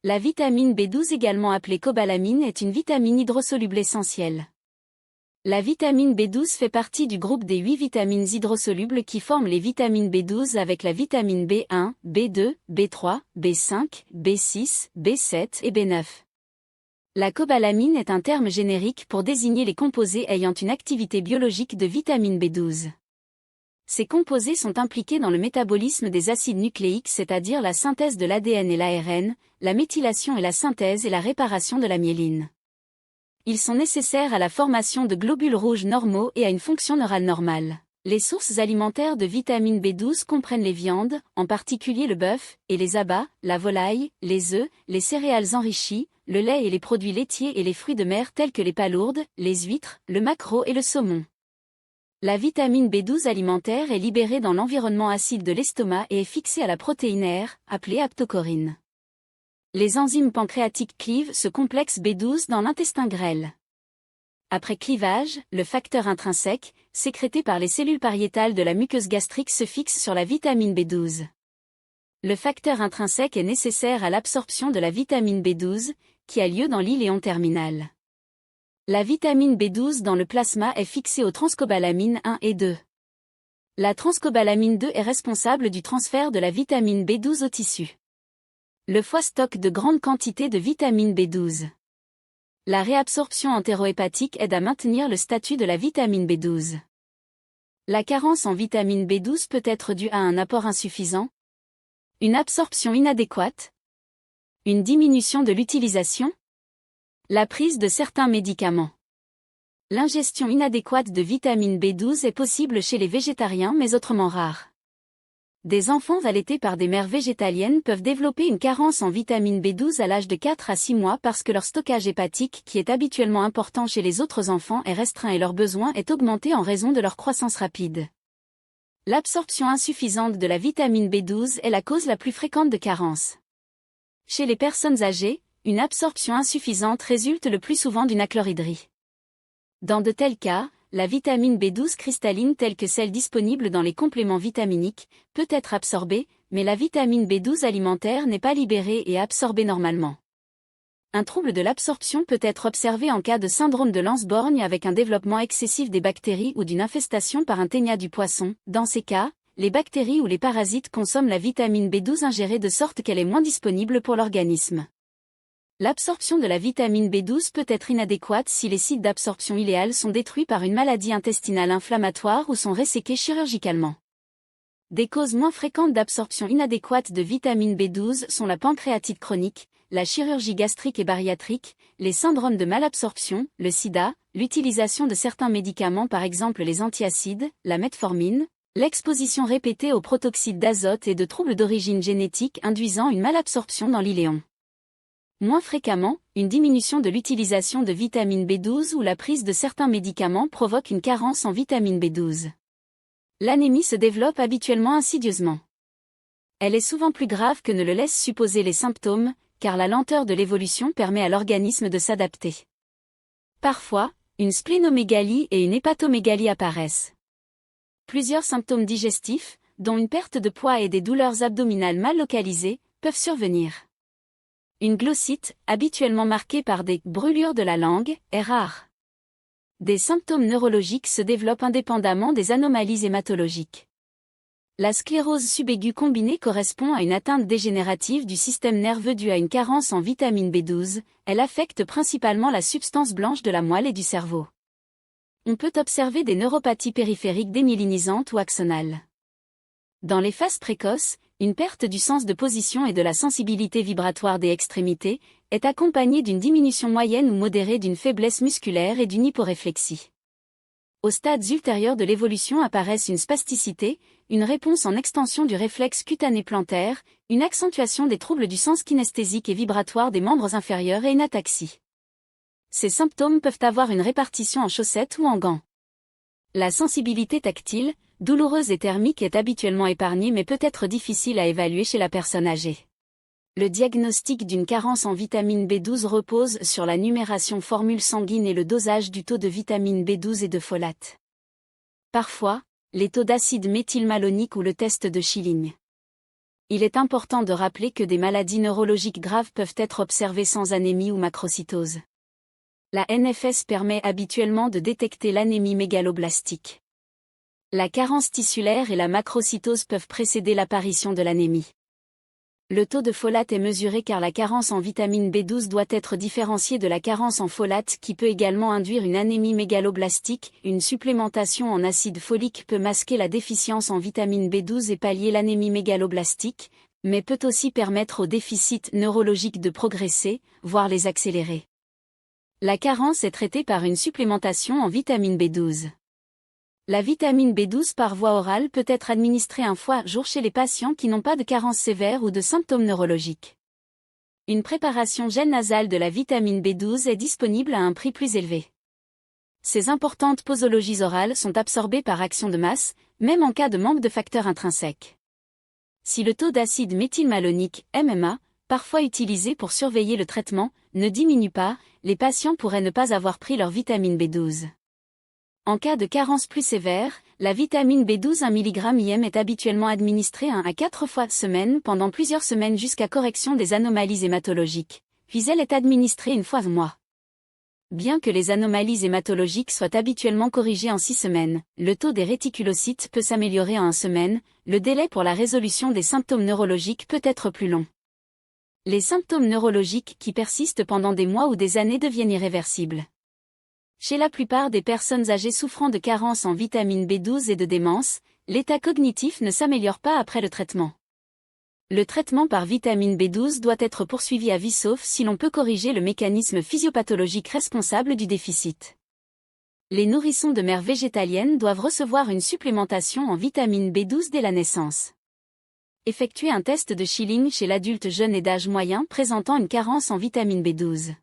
La vitamine B12 également appelée cobalamine est une vitamine hydrosoluble essentielle. La vitamine B12 fait partie du groupe des 8 vitamines hydrosolubles qui forment les vitamines B12 avec la vitamine B1, B2, B3, B5, B6, B7 et B9. La cobalamine est un terme générique pour désigner les composés ayant une activité biologique de vitamine B12. Ces composés sont impliqués dans le métabolisme des acides nucléiques, c'est-à-dire la synthèse de l'ADN et l'ARN, la méthylation et la synthèse et la réparation de la myéline. Ils sont nécessaires à la formation de globules rouges normaux et à une fonction neurale normale. Les sources alimentaires de vitamine B12 comprennent les viandes, en particulier le bœuf, et les abats, la volaille, les œufs, les céréales enrichies, le lait et les produits laitiers et les fruits de mer tels que les palourdes, les huîtres, le maquereau et le saumon. La vitamine B12 alimentaire est libérée dans l'environnement acide de l'estomac et est fixée à la protéine R, appelée aptocorine. Les enzymes pancréatiques clivent ce complexe B12 dans l'intestin grêle. Après clivage, le facteur intrinsèque, sécrété par les cellules pariétales de la muqueuse gastrique se fixe sur la vitamine B12. Le facteur intrinsèque est nécessaire à l'absorption de la vitamine B12, qui a lieu dans l'iléon terminal. La vitamine B12 dans le plasma est fixée aux transcobalamines 1 et 2. La transcobalamine 2 est responsable du transfert de la vitamine B12 au tissu. Le foie stocke de grandes quantités de vitamine B12. La réabsorption entérohépatique aide à maintenir le statut de la vitamine B12. La carence en vitamine B12 peut être due à un apport insuffisant, une absorption inadéquate, une diminution de l'utilisation, la prise de certains médicaments. L'ingestion inadéquate de vitamine B12 est possible chez les végétariens mais autrement rare. Des enfants allaités par des mères végétaliennes peuvent développer une carence en vitamine B12 à l'âge de 4 à 6 mois parce que leur stockage hépatique, qui est habituellement important chez les autres enfants, est restreint et leur besoin est augmenté en raison de leur croissance rapide. L'absorption insuffisante de la vitamine B12 est la cause la plus fréquente de carence. Chez les personnes âgées, une absorption insuffisante résulte le plus souvent d'une achlorhydrie. Dans de tels cas, la vitamine B12 cristalline telle que celle disponible dans les compléments vitaminiques peut être absorbée, mais la vitamine B12 alimentaire n'est pas libérée et absorbée normalement. Un trouble de l'absorption peut être observé en cas de syndrome de Lange-Borgne avec un développement excessif des bactéries ou d'une infestation par un ténia du poisson. Dans ces cas, les bactéries ou les parasites consomment la vitamine B12 ingérée de sorte qu'elle est moins disponible pour l'organisme. L'absorption de la vitamine B12 peut être inadéquate si les sites d'absorption iléale sont détruits par une maladie intestinale inflammatoire ou sont resséqués chirurgicalement. Des causes moins fréquentes d'absorption inadéquate de vitamine B12 sont la pancréatite chronique, la chirurgie gastrique et bariatrique, les syndromes de malabsorption, le sida, l'utilisation de certains médicaments par exemple les antiacides, la metformine, l'exposition répétée au protoxyde d'azote et de troubles d'origine génétique induisant une malabsorption dans l'iléon. Moins fréquemment, une diminution de l'utilisation de vitamine B12 ou la prise de certains médicaments provoque une carence en vitamine B12. L'anémie se développe habituellement insidieusement. Elle est souvent plus grave que ne le laissent supposer les symptômes, car la lenteur de l'évolution permet à l'organisme de s'adapter. Parfois, une splénomégalie et une hépatomégalie apparaissent. Plusieurs symptômes digestifs, dont une perte de poids et des douleurs abdominales mal localisées, peuvent survenir. Une glossite, habituellement marquée par des brûlures de la langue, est rare. Des symptômes neurologiques se développent indépendamment des anomalies hématologiques. La sclérose subaiguë combinée correspond à une atteinte dégénérative du système nerveux due à une carence en vitamine B12, elle affecte principalement la substance blanche de la moelle et du cerveau. On peut observer des neuropathies périphériques démyélinisantes ou axonales. Dans les phases précoces, une perte du sens de position et de la sensibilité vibratoire des extrémités est accompagnée d'une diminution moyenne ou modérée d'une faiblesse musculaire et d'une hyporéflexie. Aux stades ultérieurs de l'évolution apparaissent une spasticité, une réponse en extension du réflexe cutané plantaire, une accentuation des troubles du sens kinesthésique et vibratoire des membres inférieurs et une ataxie. Ces symptômes peuvent avoir une répartition en chaussettes ou en gants. La sensibilité tactile, douloureuse et thermique est habituellement épargnée mais peut être difficile à évaluer chez la personne âgée. Le diagnostic d'une carence en vitamine B12 repose sur la numération formule sanguine et le dosage du taux de vitamine B12 et de folate. Parfois, les taux d'acide méthylmalonique ou le test de Schilling. Il est important de rappeler que des maladies neurologiques graves peuvent être observées sans anémie ou macrocytose. La NFS permet habituellement de détecter l'anémie mégaloblastique. La carence tissulaire et la macrocytose peuvent précéder l'apparition de l'anémie. Le taux de folate est mesuré car la carence en vitamine B12 doit être différenciée de la carence en folate qui peut également induire une anémie mégaloblastique. Une supplémentation en acide folique peut masquer la déficience en vitamine B12 et pallier l'anémie mégaloblastique, mais peut aussi permettre aux déficits neurologiques de progresser, voire les accélérer. La carence est traitée par une supplémentation en vitamine B12. La vitamine B12 par voie orale peut être administrée un fois par jour chez les patients qui n'ont pas de carence sévère ou de symptômes neurologiques. Une préparation gel nasale de la vitamine B12 est disponible à un prix plus élevé. Ces importantes posologies orales sont absorbées par action de masse, même en cas de manque de facteurs intrinsèques. Si le taux d'acide méthylmalonique, MMA, parfois utilisé pour surveiller le traitement, ne diminue pas, les patients pourraient ne pas avoir pris leur vitamine B12. En cas de carence plus sévère, la vitamine B12 1 mg IM est habituellement administrée 1 à 4 fois semaine pendant plusieurs semaines jusqu'à correction des anomalies hématologiques, puis elle est administrée une fois par mois. Bien que les anomalies hématologiques soient habituellement corrigées en 6 semaines, le taux des réticulocytes peut s'améliorer en 1 semaine, le délai pour la résolution des symptômes neurologiques peut être plus long. Les symptômes neurologiques qui persistent pendant des mois ou des années deviennent irréversibles. Chez la plupart des personnes âgées souffrant de carence en vitamine B12 et de démence, l'état cognitif ne s'améliore pas après le traitement. Le traitement par vitamine B12 doit être poursuivi à vie sauf si l'on peut corriger le mécanisme physiopathologique responsable du déficit. Les nourrissons de mère végétalienne doivent recevoir une supplémentation en vitamine B12 dès la naissance. Effectuer un test de Schilling chez l'adulte jeune et d'âge moyen présentant une carence en vitamine B12.